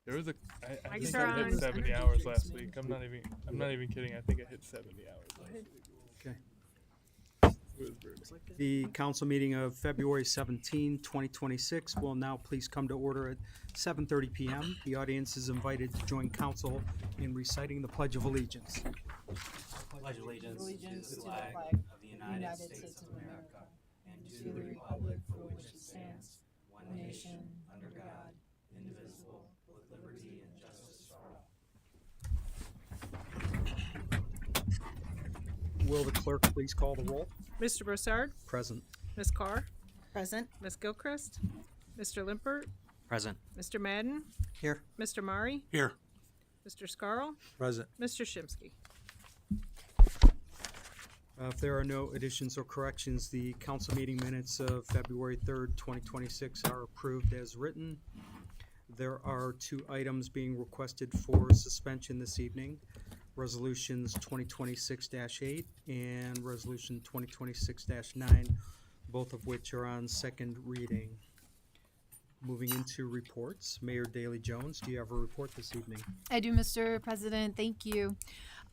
There was I Mics think are I hit on. 70 hours last week. I'm not even kidding. I think I hit 70 hours last week. Okay. It was brutal. The council meeting of February 17, 2026 will now please come to order at 7:30 PM. The audience is invited to join council in reciting the Pledge of Allegiance. Pledge allegiance to the flag of the United States of America and to the republic for which it stands, one nation, under God, indivisible, with liberty and justice for all. Will the clerk please call the roll? Mr. Broussard, Present. Ms. Carr, Present. Ms. Gilchrist, Mr. Limpert, Present. Mr. Madden, Here. Mr. Mari, Here. Mr. Scarl, Present. Mr. Shimsky. If there are no additions or corrections, the council meeting minutes of February 3rd, 2026 are approved as written. There are 2 items being requested for suspension this evening. Resolutions 2026-8 and Resolution 2026-9, both of which are on second reading. Moving into reports, Mayor Daley Jones, do you have a report this evening? I do, Mr. President. Thank you.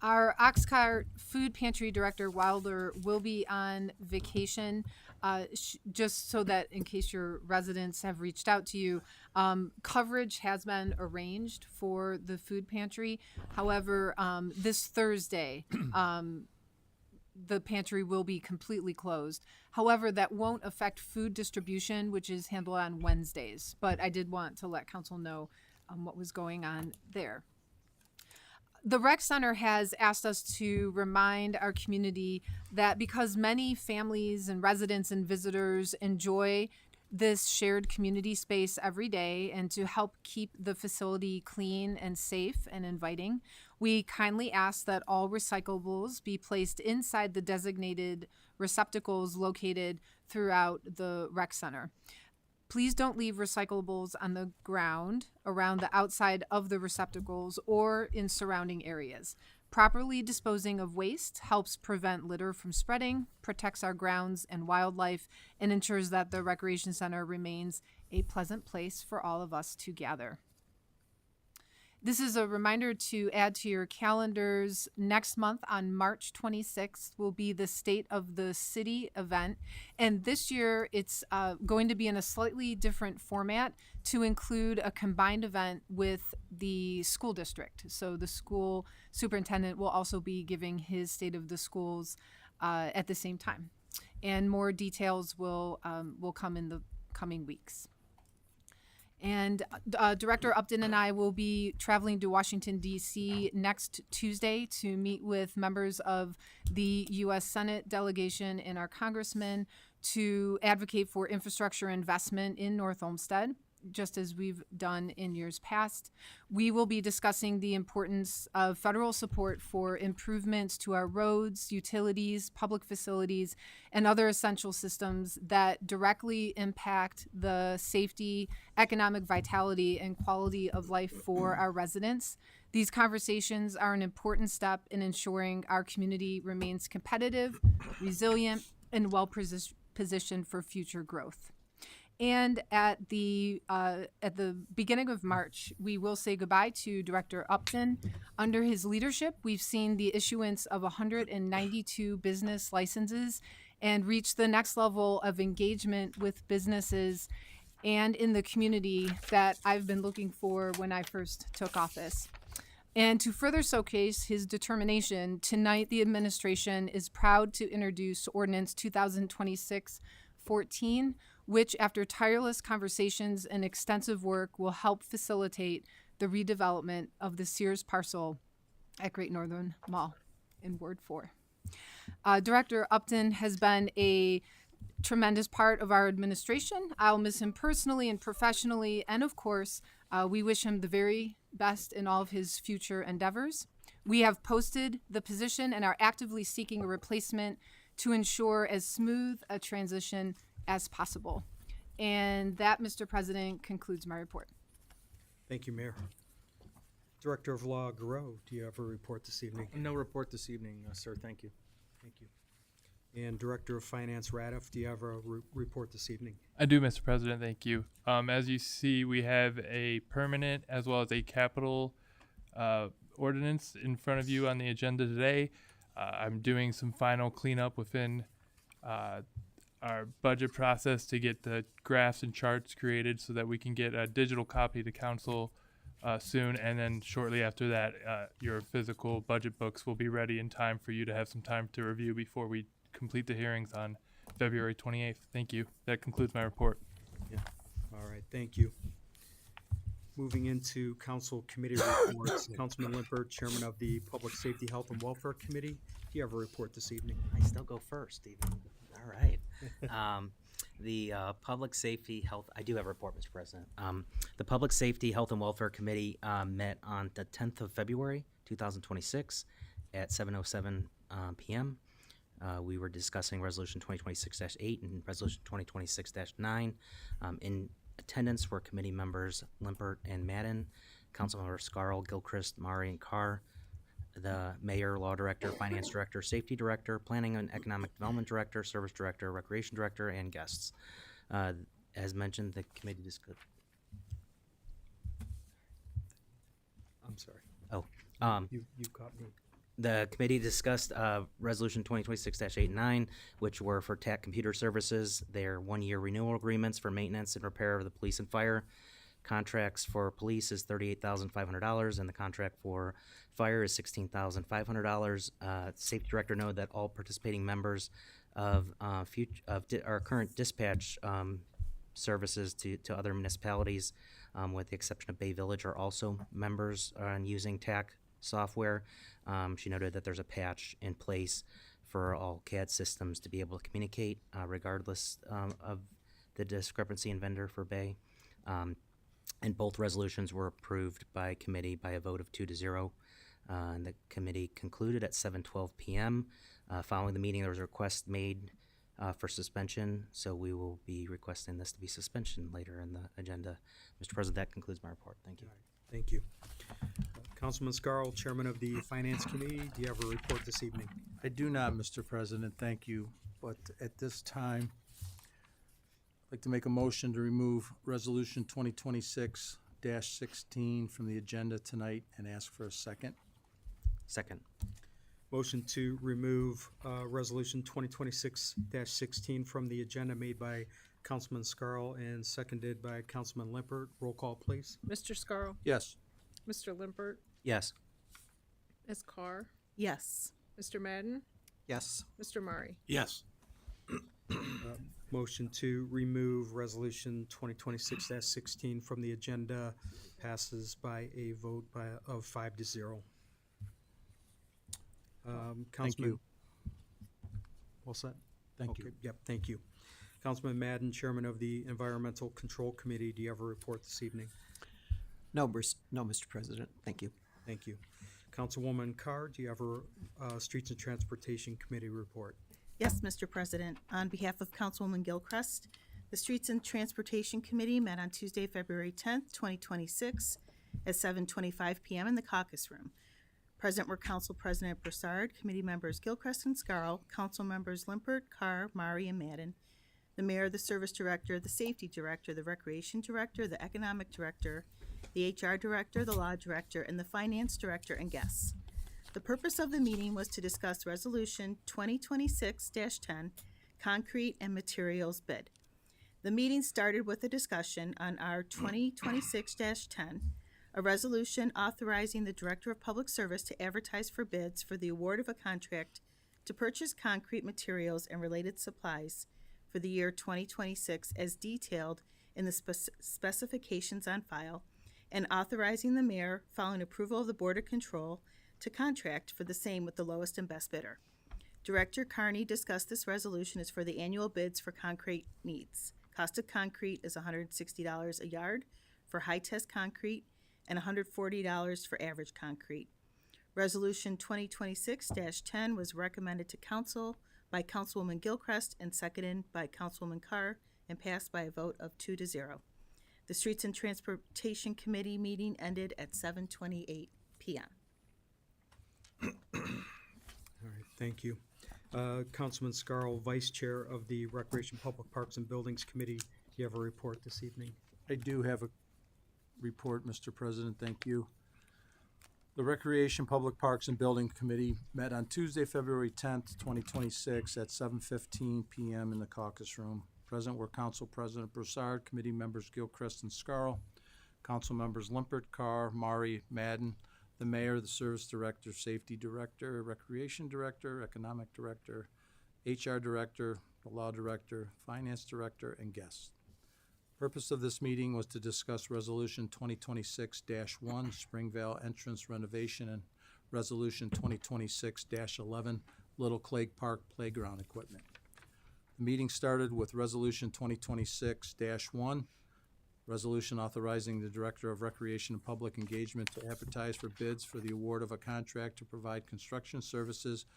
Our Oxcart Food Pantry Director Wilder will be on vacation. Just so that in case your residents have reached out to you, coverage has been arranged for the food pantry. However, this Thursday, the pantry will be completely closed. However, that won't affect food distribution, which is handled on Wednesdays. But I did want to let council know what was going on there. The Rec Center has asked us to remind our community that because many families and residents and visitors enjoy this shared community space every day, and to help keep the facility clean and safe and inviting, we kindly ask that all recyclables be placed inside the designated receptacles located throughout the Rec Center. Please don't leave recyclables on the ground around the outside of the receptacles or in surrounding areas. Properly disposing of waste helps prevent litter from spreading, protects our grounds and wildlife, and ensures that the Recreation Center remains a pleasant place for all of us to gather. This is a reminder to add to your calendars. Next month on March 26th will be the State of the City event. And this year it's going to be in a slightly different format to include a combined event with the school district. So the school superintendent will also be giving his State of the Schools at the same time. And more details will come in the coming weeks. And Director Upton and I will be traveling to Washington, D.C. next Tuesday to meet with members of the U.S. Senate delegation and our congressmen to advocate for infrastructure investment in North Olmsted, just as we've done in years past. We will be discussing the importance of federal support for improvements to our roads, utilities, public facilities, and other essential systems that directly impact the safety, economic vitality, and quality of life for our residents. These conversations are an important step in ensuring our community remains competitive, resilient, and well-positioned for future growth. And at the beginning of March, we will say goodbye to Director Upton. Under his leadership, we've seen the issuance of 192 business licenses and reach the next level of engagement with businesses and in the community that I've been looking for when I first took office. And to further showcase his determination, tonight the administration is proud to introduce Ordinance 2026-14, which, after tireless conversations and extensive work, will help facilitate the redevelopment of the Sears parcel at Great Northern Mall in Ward 4. Director Upton has been a tremendous part of our administration. I'll miss him personally and professionally, and of course, we wish him the very best in all of his future endeavors. We have posted the position and are actively seeking a replacement to ensure as smooth a transition as possible. And that, Mr. President, concludes my report. Thank you, Mayor. Director of Law Garreau, do you have a report this evening? No report this evening, sir. Thank you. Thank you. And Director of Finance Radiff, do you have a report this evening? I do, Mr. President. Thank you. As you see, we have a permanent as well as a capital ordinance in front of you on the agenda today. I'm doing some final cleanup within our budget process to get the graphs and charts created so that we can get a digital copy to council soon, and then shortly after that, your physical budget books will be ready in time for you to have some time to review before we complete the hearings on February 28th. Thank you. That concludes my report. All right, thank you. Moving into council committee reports, Councilman Limpert, Chairman of the Public Safety, Health, and Welfare Committee. Do you have a report this evening? I still go first, even. All right. The Public Safety, Health, I do have a report, Mr. President. The Public Safety, Health, and Welfare Committee met on the 10th of February, 2026 at 7:07 p.m. We were discussing Resolution 2026-8 and Resolution 2026-9. In attendance were committee members Limpert and Madden, Councilmember Scarl, Gilchrist, Mari, and Carr, the Mayor, Law Director, Finance Director, Safety Director, Planning and Economic Development Director, Service Director, Recreation Director, and guests. As mentioned, the committee discussed. I'm sorry. Oh, You caught me. the committee discussed Resolution 2026-8 and 9, which were for TAC Computer Services, their one-year renewal agreements for maintenance and repair of the police and fire. Contracts for police is $38,500, and the contract for fire is $16,500. Safety Director noted that all participating members of our current dispatch services to other municipalities, with the exception of Bay Village, are also members on using TAC software. She noted that there's a patch in place for all CAD systems to be able to communicate regardless of the discrepancy in vendor for Bay. And both resolutions were approved by committee by a vote of 2-0. And the committee concluded at 7:12 p.m. Following the meeting, there was a request made for suspension, so we will be requesting this to be suspension later in the agenda. Mr. President, that concludes my report. Thank you. Thank you. Councilman Scarl, Chairman of the Finance Committee, do you have a report this evening? I do not, Mr. President, thank you. But at this time, I'd like to make a motion to remove Resolution 2026-16 from the agenda tonight and ask for a second. Second. Motion to remove Resolution 2026-16 from the agenda made by Councilman Scarl and seconded by Councilman Limpert. Roll call, please. Mr. Scarl, Yes. Mr. Limpert, Yes. Ms. Carr, Yes. Mr. Madden, Yes. Mr. Mari. Yes. Motion to remove Resolution 2026-16 from the agenda passes by a vote of 5-0. Councilman. you. All set? Thank Okay, you. yep, thank you. Councilman Madden, Chairman of the Environmental Control Committee, do you have a report this evening? No, Mr. President. Thank you. Thank you. Councilwoman Carr, do you have a Streets and Transportation Committee report? Yes, Mr. President. On behalf of Councilwoman Gilchrist, the Streets and Transportation Committee met on Tuesday, February 10th, 2026 at 7:25 p.m. in the caucus room. Present were Council President Broussard, committee members Gilchrist and Scarl, council members Limpert, Carr, Mari, and Madden, the mayor, the service director, the safety director, the recreation director, the economic director, the HR director, the law director, and the finance director, and guests. The purpose of the meeting was to discuss Resolution 2026-10, concrete and materials bid. The meeting started with a discussion on our 2026-10, a resolution authorizing the Director of Public Service to advertise for bids for the award of a contract to purchase concrete materials and related supplies for the year 2026 as detailed in the specifications on file, and authorizing the mayor, following approval of the Board of Control, to contract for the same with the lowest and best bidder. Director Carney discussed this resolution is for the annual bids for concrete needs. Cost of concrete is $160 a yard for high-test concrete and $140 for average concrete. Resolution 2026-10 was recommended to council by Councilwoman Gilchrist and seconded by Councilwoman Carr and passed by a vote of 2-0. The Streets and Transportation Committee meeting ended at 7:28 p.m. All right, thank you. Councilman Scarl, Vice Chair of the Recreation, Public Parks and Buildings Committee, do you have a report this evening? I do have a report, Mr. President, thank you. The Recreation, Public Parks and Building Committee met on Tuesday, February 10th, 2026 at 7:15 PM in the caucus room. Present were Council President Broussard, committee members Gilchrist and Scarl, council members Limpert, Carr, Mari, Madden, the mayor, the service director, safety director, recreation director, economic director, HR director, the law director, finance director, and guests. Purpose of this meeting was to discuss Resolution 2026-1, Springvale Entrance Renovation, and Resolution 2026-11, Little Clay Park Playground Equipment. The meeting started with Resolution 2026-1, resolution authorizing the Director of Recreation and Public Engagement to advertise for bids for the award of a contract to provide construction services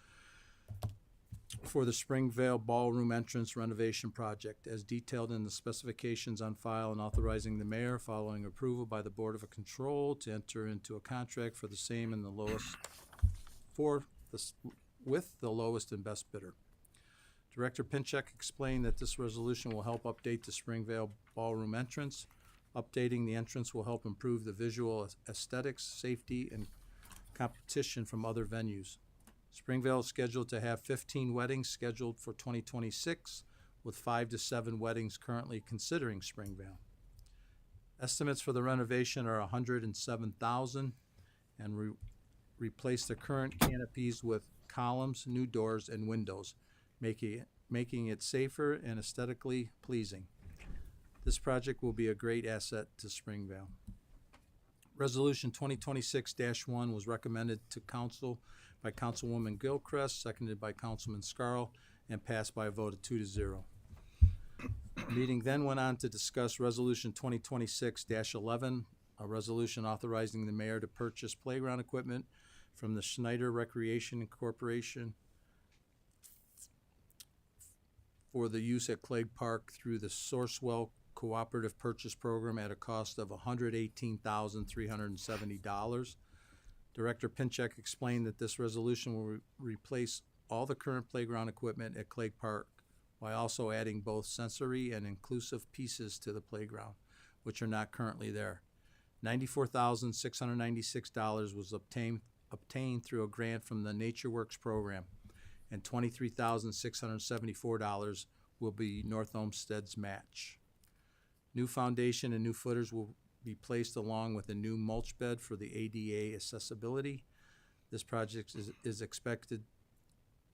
for the Springvale Ballroom Entrance Renovation Project as detailed in the specifications on file, and authorizing the mayor, following approval by the Board of Control, to enter into a contract for the same and with the lowest and best bidder. Director Pinchek explained that this resolution will help update the Springvale Ballroom entrance. Updating the entrance will help improve the visual aesthetics, safety, and competition from other venues. Springvale is scheduled to have 15 weddings scheduled for 2026, with 5 to 7 weddings currently considering Springvale. Estimates for the renovation are $107,000 and replace the current canopies with columns, new doors, and windows, making it safer and aesthetically pleasing. This project will be a great asset to Springvale. Resolution 2026-1 was recommended to council by Councilwoman Gilchrist, seconded by Councilman Scarl, and passed by a vote of 2-0. The meeting then went on to discuss Resolution 2026-11, a resolution authorizing the mayor to purchase playground equipment from the Schneider Recreation Corporation for the use at Clegg Park through the Sourcewell Cooperative Purchase Program at a cost of $118,370. Director Pinchek explained that this resolution will replace all the current playground equipment at Clegg Park while also adding both sensory and inclusive pieces to the playground, which are not currently there. $94,696 was obtained through a grant from the NatureWorks program, and $23,674 will be North Olmsted's match. New foundation and new footers will be placed along with a new mulch bed for the ADA accessibility. This project is expected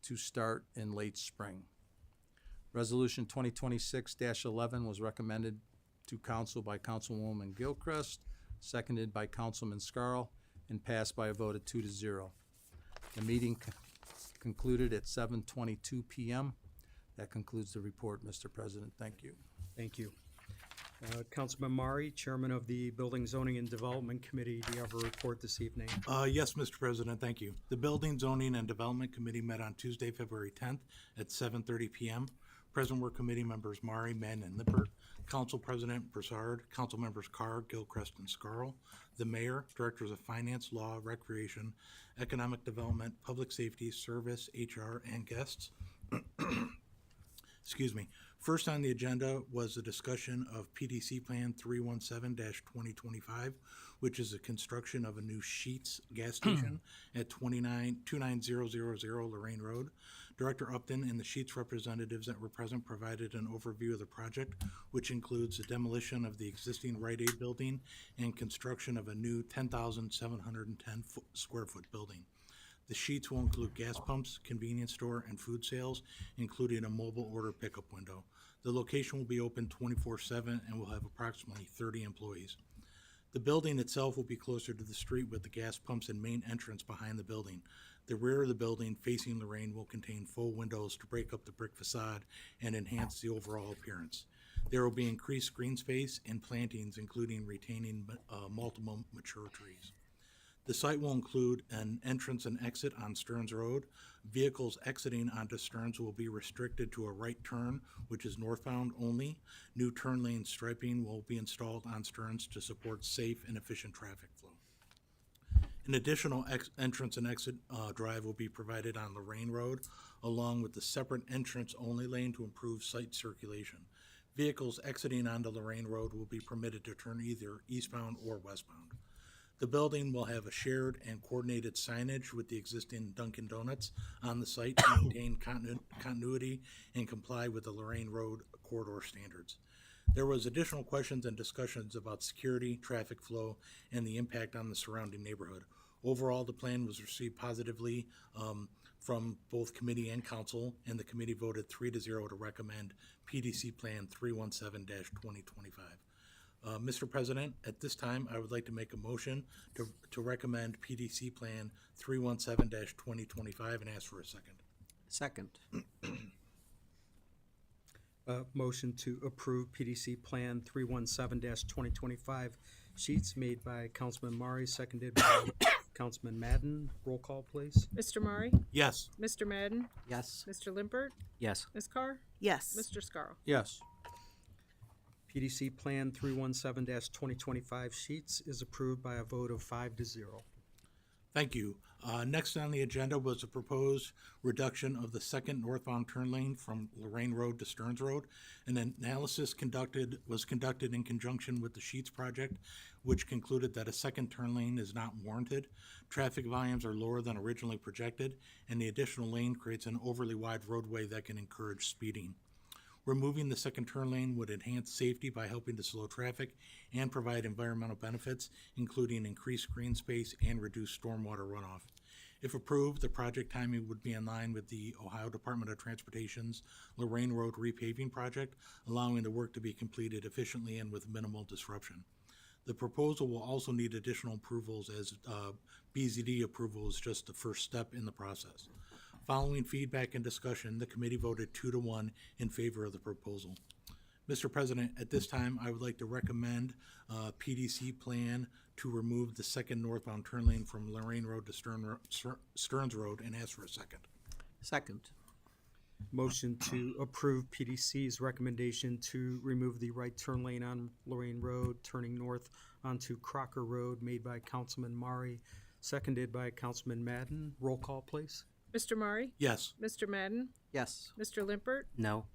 to start in late spring. Resolution 2026-11 was recommended to council by Councilwoman Gilchrist, seconded by Councilman Scarl, and passed by a vote of 2-0. The meeting concluded at 7:22 p.m. That concludes the report, Mr. President. Thank you. Thank you. Councilman Mari, Chairman of the Building, Zoning, and Development Committee, do you have a report this evening? Yes, Mr. President, thank you. The Building, Zoning, and Development Committee met on Tuesday, February 10th at 7:30 p.m. Present were committee members Mari, Mann, and Lippert, Council President Broussard, Council members Carr, Gilchrist, and Scarl, the Mayor, Directors of Finance, Law, Recreation, Economic Development, Public Safety, Service, HR, and guests. Excuse me. First on the agenda was a discussion of PDC Plan 317-2025, which is the construction of a new Sheetz gas station at 29000 Lorraine Road. Director Upton and the Sheetz representatives that were present provided an overview of the project, which includes the demolition of the existing Rite Aid building and construction of a new 10,710 square foot building. The Sheetz will include gas pumps, convenience store, and food sales, including a mobile order pickup window. The location will be open 24/7 and will have approximately 30 employees. The building itself will be closer to the street with the gas pumps and main entrance behind the building. The rear of the building facing Lorraine will contain full windows to break up the brick facade and enhance the overall appearance. There will be increased green space and plantings, including retaining multiple mature trees. The site will include an entrance and exit on Stearns Road. Vehicles exiting onto Stearns will be restricted to a right turn, which is northbound only. New turn lane striping will be installed on Stearns to support safe and efficient traffic flow. An additional entrance and exit drive will be provided on Lorraine Road, along with the separate entrance-only lane to improve site circulation. Vehicles exiting onto Lorraine Road will be permitted to turn either eastbound or westbound. The building will have a shared and coordinated signage with the existing Dunkin' Donuts on the site to maintain continuity and comply with the Lorraine Road corridor standards. There was additional questions and discussions about security, traffic flow, and the impact on the surrounding neighborhood. Overall, the plan was received positively from both committee and council, and the committee voted 3-0 to recommend PDC Plan 317-2025. Mr. President, at this time, I would like to make a motion to recommend PDC Plan 317-2025 and ask for a second. Second. Motion to approve PDC Plan 317-2025 sheets made by Councilman Mari, seconded by Councilman Madden. Roll call, please. Mr. Mari? Yes. Mr. Madden? Yes. Mr. Limpert? Yes. Ms. Carr? Yes. Mr. Scarl? Yes. PDC Plan 317-2025 sheets is approved by a vote of 5-0. Thank you. Next on the agenda was a proposed reduction of the second northbound turn lane from Lorraine Road to Stearns Road. An analysis was conducted in conjunction with the Sheets project, which concluded that a second turn lane is not warranted. Traffic volumes are lower than originally projected, and the additional lane creates an overly wide roadway that can encourage speeding. Removing the second turn lane would enhance safety by helping to slow traffic and provide environmental benefits, including increased green space and reduced stormwater runoff. If approved, the project timing would be in line with the Ohio Department of Transportation's Lorraine Road repaving project, allowing the work to be completed efficiently and with minimal disruption. The proposal will also need additional approvals, as BZD approval is just the first step in the process. Following feedback and discussion, the committee voted 2-1 in favor of the proposal. Mr. President, at this time, I would like to recommend PDC plan to remove the second northbound turn lane from Lorraine Road to Stearns Road and ask for a second. Second. Motion to approve PDC's recommendation to remove the right turn lane on Lorraine Road, turning north onto Crocker Road, made by Councilman Mari, seconded by Councilman Madden. Roll call, please. Mr. Mari? Yes. Mr. Madden? Yes. Mr. Limpert? No.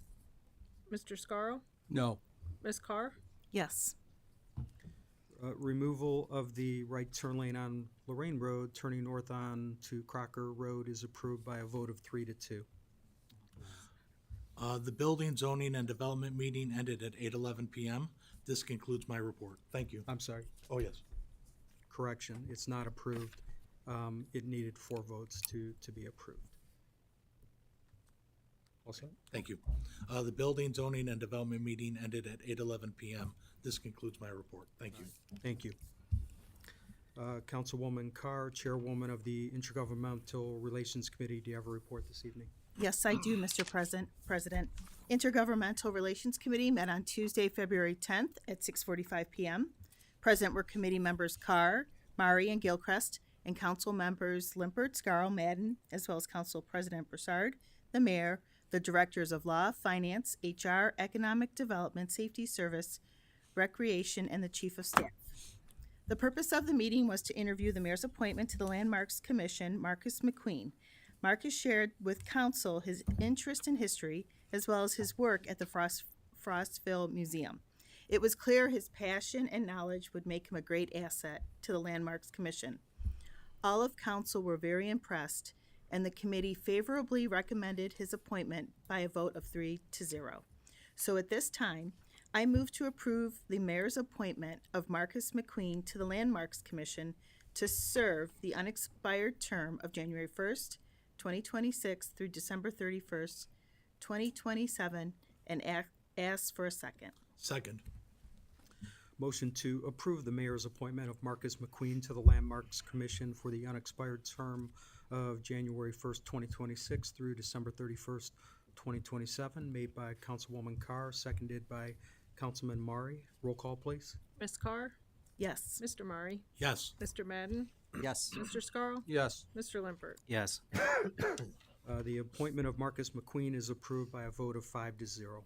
Mr. Scarl? No. Ms. Carr? Yes. Removal of the right turn lane on Lorraine Road, turning north on to Crocker Road is approved by a vote of 3-2. The Building, Zoning, and Development meeting ended at 8:11 p.m. This concludes my report. Thank you. I'm sorry, Oh, yes. correction, it's not approved. It needed 4 votes to be approved. Also, Thank you. The Building, Zoning, and Development meeting ended at 8:11 p.m. This concludes my report. Thank you. thank you. Councilwoman Carr, Chairwoman of the Intergovernmental Relations Committee, do you have a report this evening? Yes, I do, Mr. President. Intergovernmental Relations Committee met on Tuesday, February 10th at 6:45 p.m. Present were committee members Carr, Mari, and Gilchrist, and council members Limpert, Scarl, Madden, as well as Council President Broussard, the mayor, the directors of law, finance, HR, economic development, safety service, recreation, and the chief of staff. The purpose of the meeting was to interview the mayor's appointment to the Landmarks Commission, Marcus McQueen. Marcus shared with council his interest in history, as well as his work at the Frostville Museum. It was clear his passion and knowledge would make him a great asset to the Landmarks Commission. All of council were very impressed, and the committee favorably recommended his appointment by a vote of 3-0. So at this time, I move to approve the mayor's appointment of Marcus McQueen to the Landmarks Commission to serve the unexpired term of January 1st, 2026 through December 31st, 2027, and ask for a second. Second. Motion to approve the mayor's appointment of Marcus McQueen to the Landmarks Commission for the unexpired term of January 1st, 2026 through December 31st, 2027, made by Councilwoman Carr, seconded by Councilman Mari. Roll call, please. Ms. Carr? Yes. Mr. Mari? Yes. Mr. Madden? Yes. Mr. Scarl? Yes. Mr. Limpert? Yes. The appointment of Marcus McQueen is approved by a vote of 5-0.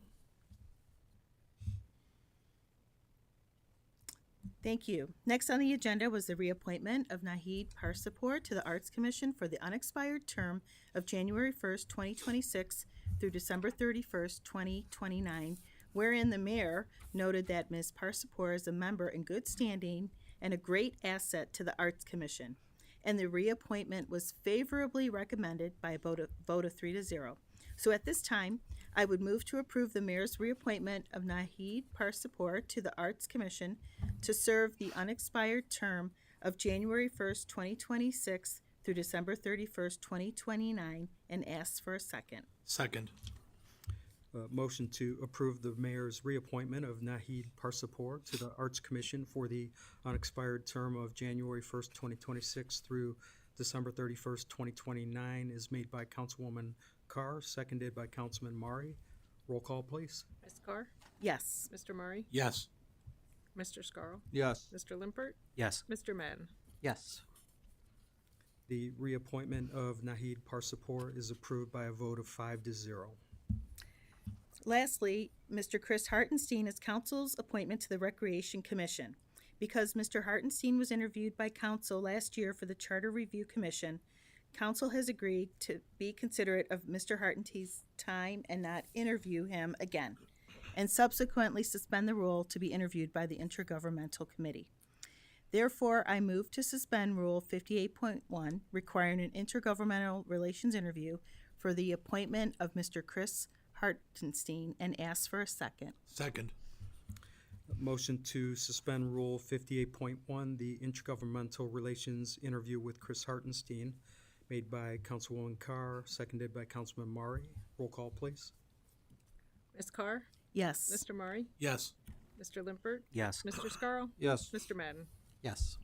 Thank you. Next on the agenda was the reappointment of Nahid Parsapur to the Arts Commission for the unexpired term of January 1st, 2026 through December 31st, 2029, wherein the mayor noted that Ms. Parsapur is a member in good standing and a great asset to the Arts Commission, and the reappointment was favorably recommended by a vote of 3-0. So at this time, I would move to approve the mayor's reappointment of Nahid Parsapur to the Arts Commission to serve the unexpired term of January 1st, 2026 through December 31st, 2029, and ask for a second. Second. Motion to approve the mayor's reappointment of Nahid Parsapur to the Arts Commission for the unexpired term of January 1st, 2026 through December 31st, 2029 is made by Councilwoman Carr, seconded by Councilman Mari. Roll call, please. Ms. Carr? Yes. Mr. Murray? Yes. Mr. Scarl? Yes. Mr. Limpert? Yes. Mr. Madden? Yes. The reappointment of Nahid Parsapur is approved by a vote of 5-0. Lastly, Mr. Chris Hartenstein is council's appointment to the Recreation Commission. Because Mr. Hartenstein was interviewed by council last year for the Charter Review Commission, council has agreed to be considerate of Mr. Hartenstein's time and not interview him again, and subsequently suspend the rule to be interviewed by the Intergovernmental Committee. Therefore, I move to suspend Rule 58.1, requiring an intergovernmental relations interview for the appointment of Mr. Chris Hartenstein, and ask for a second. Second. Motion to suspend Rule 58.1, the intergovernmental relations interview with Chris Hartenstein, made by Councilwoman Carr, seconded by Councilman Mari. Roll call, please. Ms. Carr? Yes. Mr. Murray? Yes. Mr. Limpert? Yes. Mr. Scarl? Yes. Mr. Madden? Yes.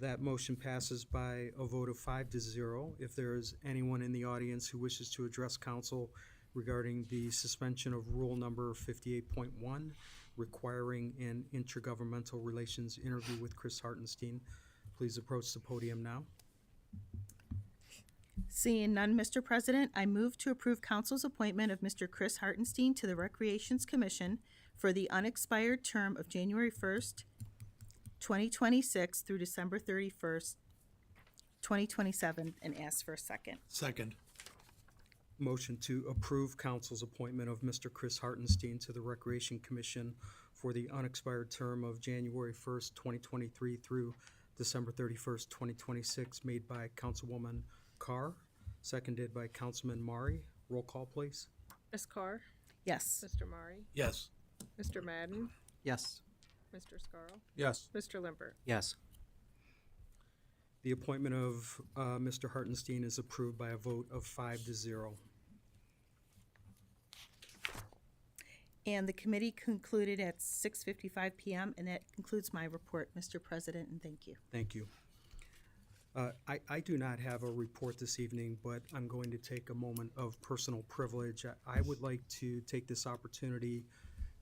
That motion passes by a vote of 5-0. If there is anyone in the audience who wishes to address council regarding the suspension of rule number 58.1, requiring an intergovernmental relations interview with Chris Hartenstein, please approach the podium now. Seeing none, Mr. President, I move to approve council's appointment of Mr. Chris Hartenstein to the Recreations Commission for the unexpired term of January 1st, 2026 through December 31st, 2027, and ask for a second. Second. Motion to approve council's appointment of Mr. Chris Hartenstein to the Recreation Commission for the unexpired term of January 1st, 2023 through December 31st, 2026, made by Councilwoman Carr, seconded by Councilman Mari. Roll call, please. Ms. Carr? Yes. Mr. Murray? Yes. Mr. Madden? Yes. Mr. Scarl? Yes. Mr. Limpert? Yes. The appointment of Mr. Hartenstein is approved by a vote of 5-0. And the committee concluded at 6:55 p.m., and that concludes my report, Mr. President, and thank you. Thank you. I do not have a report this evening, but I'm going to take a moment of personal privilege. I would like to take this opportunity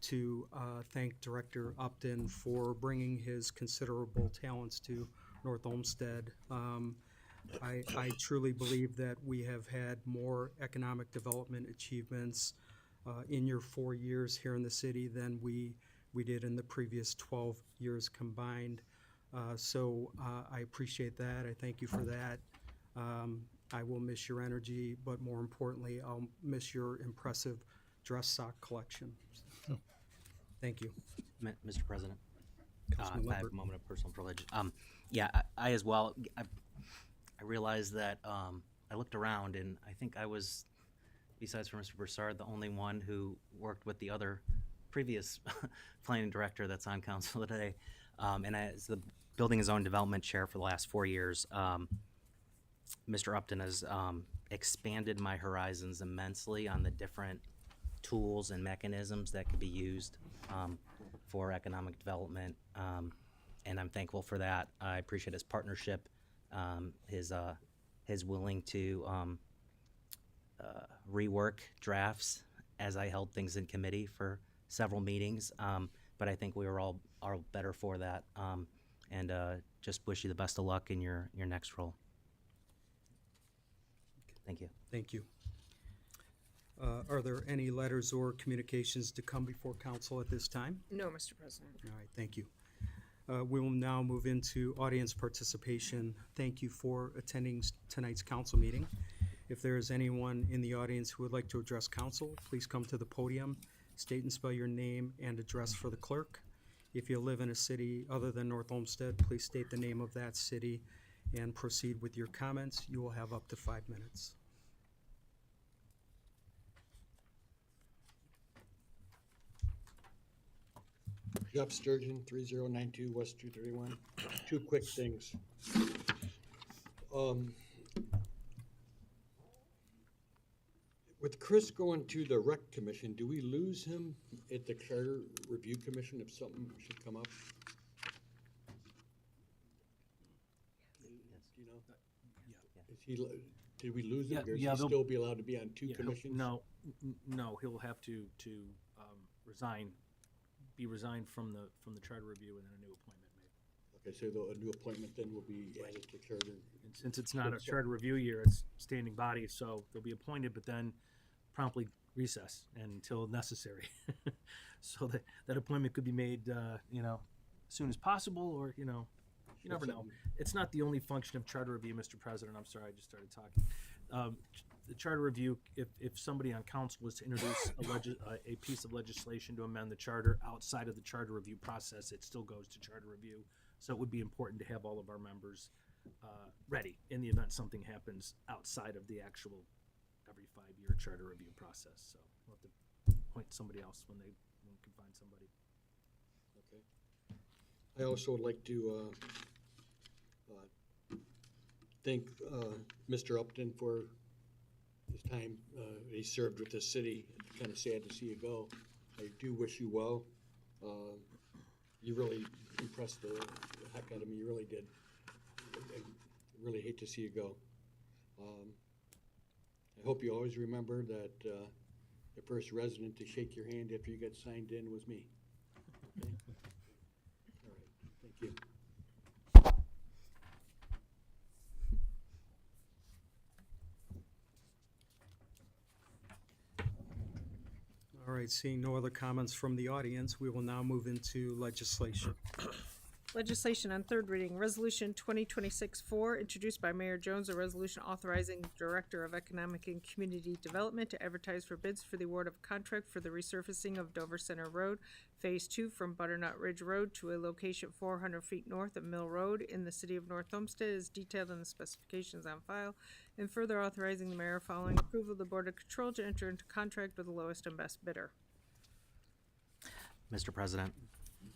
to thank Director Upton for bringing his considerable talents to North Olmsted. I truly believe that we have had more economic development achievements in your 4 years here in the city than we did in the previous 12 years combined. So I appreciate that. I thank you for that. I will miss your energy, but more importantly, I'll miss your impressive dress sock collection. Thank you. Mr. President, Councilman if I have Lippert. a moment of personal privilege. Yeah, I as well. I realized that I looked around and I think I was, besides for Mr. Broussard, the only one who worked with the other previous planning director that's on council today. And as the Building and Zone Development Chair for the last 4 years, Mr. Upton has expanded my horizons immensely on the different tools and mechanisms that could be used for economic development, and I'm thankful for that. I appreciate his partnership, his willing to rework drafts as I held things in committee for several meetings, but I think we were all better for that, and just wish you the best of luck in your next role. Thank you. Thank you. Are there any letters or communications to come before council at this time? No, Mr. President. All right, thank you. We will now move into audience participation. Thank you for attending tonight's council meeting. If there is anyone in the audience who would like to address council, please come to the podium, state and spell your name and address for the clerk. If you live in a city other than North Olmsted, please state the name of that city and proceed with your comments. You will have up to 5 minutes. Jeff Sturgeon, 3092 West 231. Two quick things. With Chris going to the Rec Commission, do we lose him at the Charter Review Commission if something should come up? Do you know? Is he, did we lose him, or is he still be allowed to be on two commissions? No, he'll have to resign, be resigned from the charter review and then a new appointment made. Okay, so a new appointment then will be added to Charter. And since it's not a charter review year, it's standing body, so they'll be appointed, but then promptly recess until necessary. So that appointment could be made, as soon as possible, or, you never know. It's not the only function of charter review, Mr. President. I'm sorry, I just started talking. The charter review, if somebody on council was to introduce a piece of legislation to amend the charter outside of the charter review process, it still goes to charter review. So it would be important to have all of our members ready in the event something happens outside of the actual every 5-year charter review process. So we'll have to appoint somebody else when we can find somebody. Okay. I also would like to thank Mr. Upton for his time he served with the city. It's kind of sad to see you go. I do wish you well. You really impressed the heck out of me. You really did. I really hate to see you go. I hope you always remember that the first resident to shake your hand after you got signed in was me. Okay? All right. Thank you. All right, seeing no other comments from the audience, we will now move into legislation. Legislation on third reading, Resolution 2026-4, introduced by Mayor Jones, a resolution authorizing the Director of Economic and Community Development to advertise for bids for the award of a contract for the resurfacing of Dover Center Road, Phase 2 from Butternut Ridge Road to a location 400 feet north of Mill Road in the city of North Olmsted as detailed in the specifications on file, and further authorizing the mayor following approval of the Board of Control to enter into contract with the lowest and best bidder. Mr. President,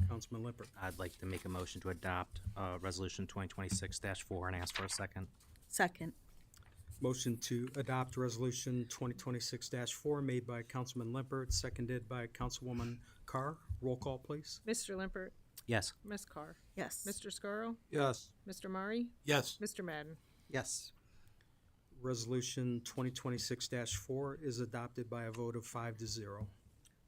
Councilman Lippert. I'd like to make a motion to adopt Resolution 2026-4 and ask for a second. Second. Motion to adopt Resolution 2026-4 made by Councilman Lippert, seconded by Councilwoman Carr. Roll call, please. Mr. Limpert, Yes. Ms. Carr, Yes. Mr. Scarrow, Yes. Mr. Murray, Yes. Mr. Madden. Yes. Resolution 2026-4 is adopted by a vote of 5-0.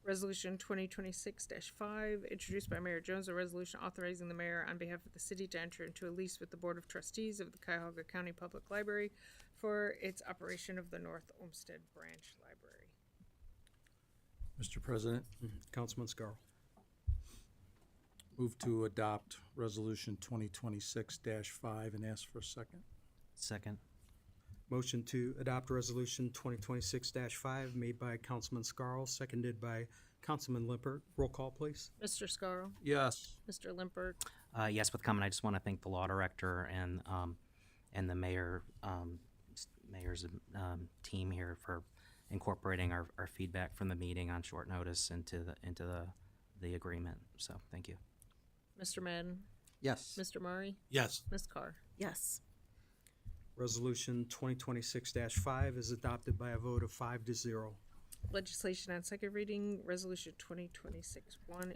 Resolution 2026-5, introduced by Mayor Jones, a resolution authorizing the mayor on behalf of the city to enter into a lease with the Board of Trustees of the Cuyahoga County Public Library for its operation of the North Olmsted Branch Library. Mr. President, Councilman Scarrow. move to adopt Resolution 2026-5 and ask for a second. Second. Motion to adopt Resolution 2026-5 made by Councilman Scarrow, seconded by Councilman Lippert. Roll call, please. Mr. Scarrow, Yes. Mr. Limpert, Yes, with comment, I just want to thank the law director and the mayor's team here for incorporating our feedback from the meeting on short notice into the agreement. So thank you. Mr. Madden, Yes. Mr. Murray, Yes. Ms. Carr. Yes. Resolution 2026-5 is adopted by a vote of 5-0. Legislation on second reading, Resolution 2026-1,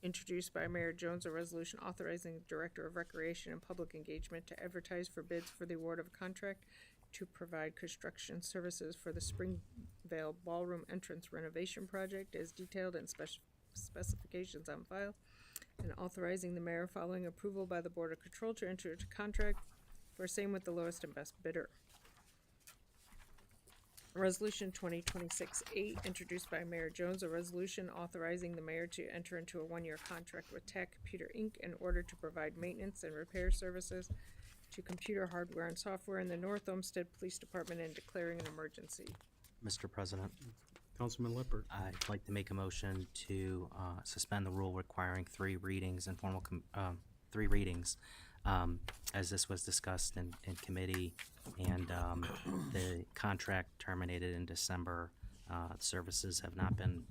introduced by Mayor Jones, a resolution authorizing the Director of Recreation and Public Engagement to advertise for bids for the award of a contract to provide construction services for the Springvale Ballroom Entrance Renovation Project as detailed in specifications on file, and authorizing the mayor following approval by the Board of Control to enter into contract for same with the lowest and best bidder. Resolution 2026-8, introduced by Mayor Jones, a resolution authorizing the mayor to enter into a one-year contract with TAC Computer Inc. in order to provide maintenance and repair services to computer hardware and software in the North Olmsted Police Department and declaring an emergency. Mr. President, Councilman Lippert. I'd like to make a motion to suspend the rule requiring three readings, three readings, as this was discussed in committee, and the contract terminated in December. Services have not been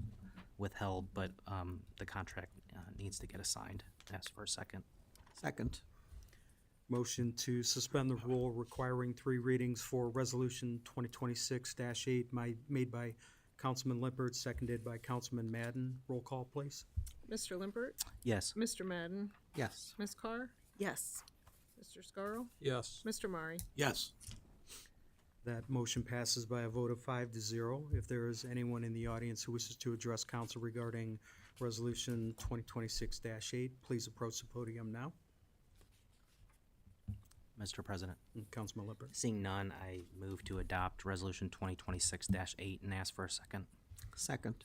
withheld, but the contract needs to get assigned. Ask for a second. Second. Motion to suspend the rule requiring three readings for Resolution 2026-8 made by Councilman Lippert, seconded by Councilman Madden. Roll call, please. Mr. Limpert, Yes. Mr. Madden, Yes. Ms. Carr, Yes. Mr. Scarrow, Yes. Mr. Mari. Yes. That motion passes by a vote of 5-0. If there is anyone in the audience who wishes to address council regarding Resolution 2026-8, please approach the podium now. Mr. President, Councilman Lippert. seeing none, I move to adopt Resolution 2026-8 and ask for a second. Second.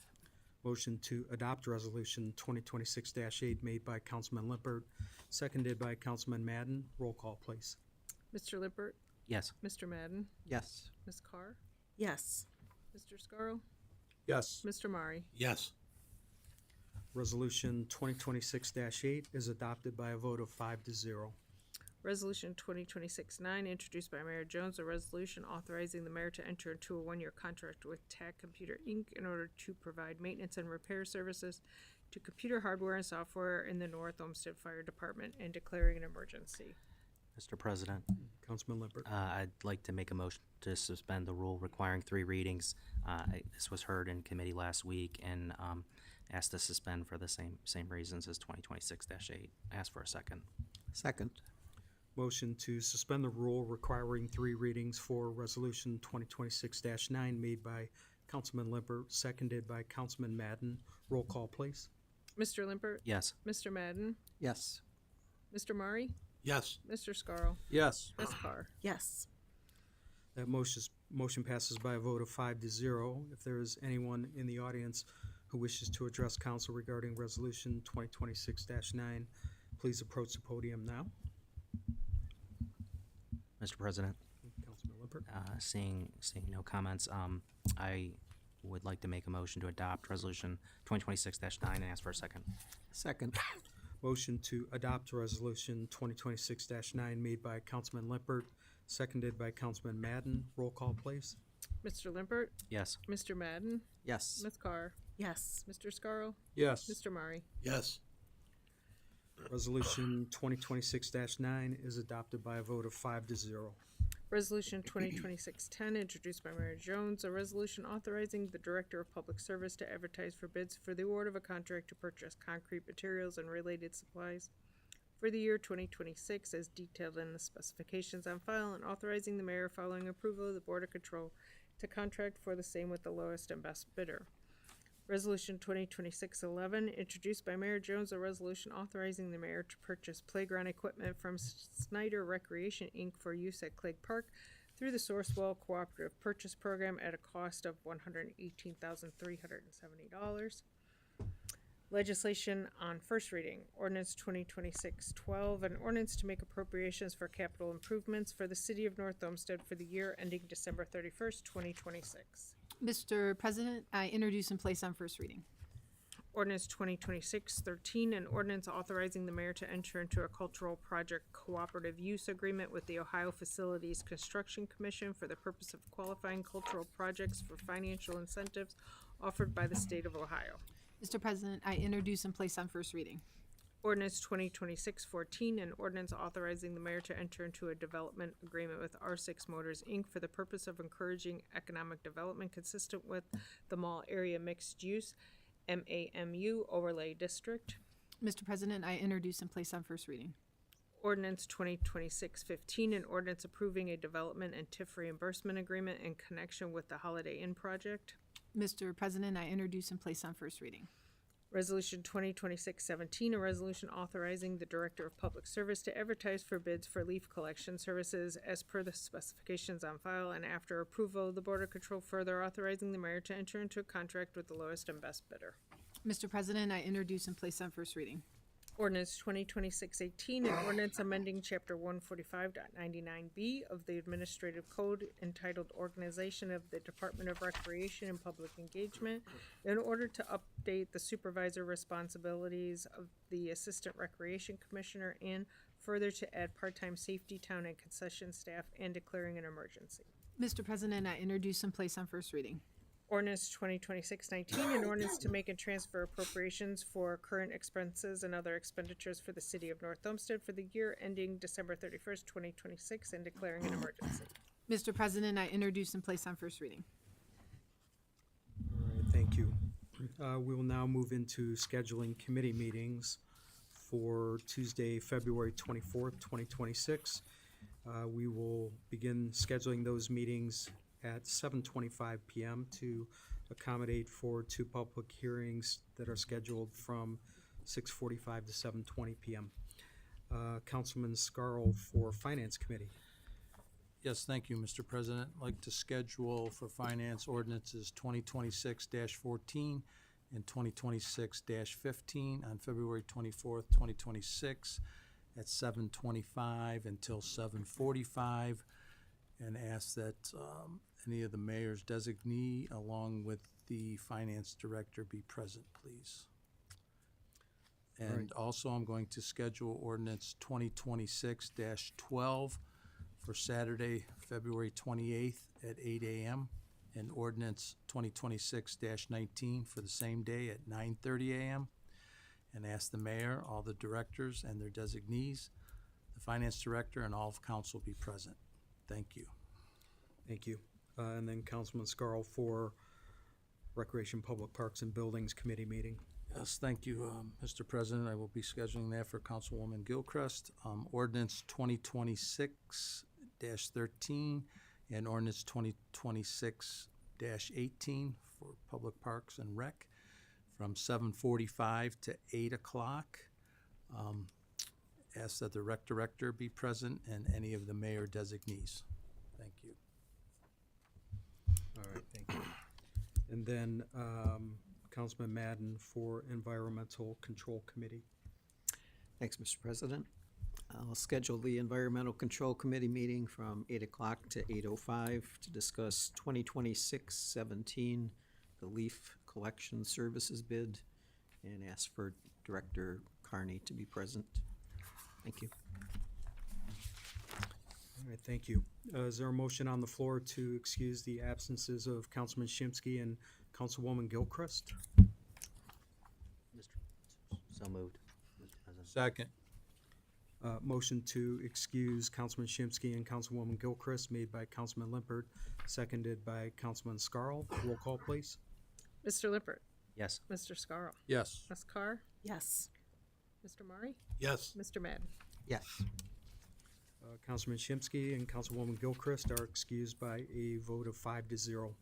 Motion to adopt Resolution 2026-8 made by Councilman Lippert, seconded by Councilman Madden. Roll call, please. Mr. Limpert, Yes. Mr. Madden, Yes. Ms. Carr, Yes. Mr. Scarrow, Yes. Mr. Mari. Yes. Resolution 2026-8 is adopted by a vote of 5-0. Resolution 2026-9, introduced by Mayor Jones, a resolution authorizing the mayor to enter into a one-year contract with TAC Computer Inc. in order to provide maintenance and repair services to computer hardware and software in the North Olmsted Fire Department and declaring an emergency. Mr. President, Councilman Lippert. I'd like to make a motion to suspend the rule requiring three readings. This was heard in committee last week and asked to suspend for the same reasons as 2026-8. Ask for a second. Second. Motion to suspend the rule requiring three readings for Resolution 2026-9 made by Councilman Lippert, seconded by Councilman Madden. Roll call, please. Mr. Limpert, Yes. Mr. Madden, Yes. Mr. Mari, Yes. Mr. Scarrow, Yes. Ms. Carr. Yes. That motion passes by a vote of 5-0. If there is anyone in the audience who wishes to address council regarding Resolution 2026-9, please approach the podium now. Mr. President, Councilman Lippert. seeing no comments, I would like to make a motion to adopt Resolution 2026-9 and ask for a second. Second. Motion to adopt Resolution 2026-9 made by Councilman Lippert, seconded by Councilman Madden. Roll call, please. Mr. Limpert, Yes. Mr. Madden, Yes. Ms. Carr, Yes. Mr. Scarrow, Yes. Mr. Mari. Yes. Resolution 2026-9 is adopted by a vote of 5-0. Resolution 2026-10, introduced by Mayor Jones, a resolution authorizing the Director of Public Service to advertise for bids for the award of a contract to purchase concrete materials and related supplies for the year 2026 as detailed in the specifications on file, and authorizing the mayor, following approval of the Board of Control, to contract for the same with the lowest and best bidder. Resolution 2026-11, introduced by Mayor Jones, a resolution authorizing the mayor to purchase playground equipment from Snyder Recreation, Inc. for use at Clegg Park through the Sourcewell Cooperative Purchase Program at a cost of $118,370. Legislation on first reading. Ordinance 2026-12, an ordinance to make appropriations for capital improvements for the city of North Olmsted for the year ending December 31st, 2026. Mr. President, I introduce and place on first reading. Ordinance 2026-13, an ordinance authorizing the mayor to enter into a cultural project cooperative use agreement with the Ohio Facilities Construction Commission for the purpose of qualifying cultural projects for financial incentives offered by the state of Ohio. Mr. President, I introduce and place on first reading. Ordinance 2026-14, an ordinance authorizing the mayor to enter into a development agreement with R6 Motors, Inc. for the purpose of encouraging economic development consistent with the Mall Area Mixed Use MAMU Overlay District. Mr. President, I introduce and place on first reading. Ordinance 2026-15, an ordinance approving a development and TIF reimbursement agreement in connection with the Holiday Inn project. Mr. President, I introduce and place on first reading. Resolution 2026-17, a resolution authorizing the Director of Public Service to advertise for bids for leaf collection services as per the specifications on file, and after approval of the Border Control, further authorizing the mayor to enter into a contract with the lowest and best bidder. Mr. President, I introduce and place on first reading. Ordinance 2026-18, an ordinance amending Chapter 145.99B of the Administrative Code entitled Organization of the Department of Recreation and Public Engagement in order to update the supervisor responsibilities of the Assistant Recreation Commissioner and further to add part-time safety, town, and concession staff and declaring an emergency. Mr. President, I introduce and place on first reading. Ordinance 2026-19, an ordinance to make and transfer appropriations for current expenses and other expenditures for the city of North Olmsted for the year ending December 31st, 2026, and declaring an emergency. Mr. President, I introduce and place on first reading. All right, thank you. We will now move into scheduling committee meetings for Tuesday, February 24th, 2026. We will begin scheduling those meetings at 7:25 p.m. to accommodate for two public hearings that are scheduled from 6:45 to 7:20 p.m. Councilman Scarl for Finance Committee. Yes, thank you, Mr. President. I'd like to schedule for finance ordinances 2026-14 and 2026-15 on February 24th, 2026 at 7:25 until 7:45, and ask that any of the mayor's designee along with the finance director be present, please. And Right. also, I'm going to schedule ordinance 2026-12 for Saturday, February 28th at 8 a.m. and ordinance 2026-19 for the same day at 9:30 a.m. and ask the mayor, all the directors and their designees, the finance director, and all of council be present. Thank you. Thank you. And then Councilman Scarl for Recreation, Public Parks, and Buildings Committee meeting. Yes, thank you, Mr. President. I will be scheduling that for Councilwoman Gilchrist. Ordinance 2026-13 and ordinance 2026-18 for Public Parks and Rec from 7:45 to 8 o'clock. Ask that the rec director be present and any of the mayor designees. Thank you. All right, thank you. And then Councilman Madden for Environmental Control Committee. Thanks, Mr. President. I'll schedule the Environmental Control Committee meeting from 8 o'clock to 8:05 to discuss 2026-17, the leaf collection services bid, and ask for Director Carney to be present. Thank you. All right, thank you. Is there a motion on the floor to excuse the absences of Councilman Shimsky and Councilwoman Gilchrist? So moved, Mr. President. Second. Motion to excuse Councilman Shimsky and Councilwoman Gilchrist made by Councilman Limpert, seconded by Councilman Scarl. Roll call, please. Mr. Lippert, Yes. Mr. Scarl, Yes. Ms. Carr, Yes. Mr. Murray, Yes. Mr. Madden. Yes. Councilman Shimsky and Councilwoman Gilchrist are excused by a vote of 5-0.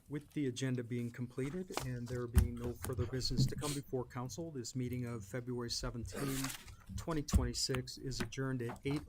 With the agenda being completed and there being no further business to come before council, this meeting of February 17, 2026 is adjourned at 8:00.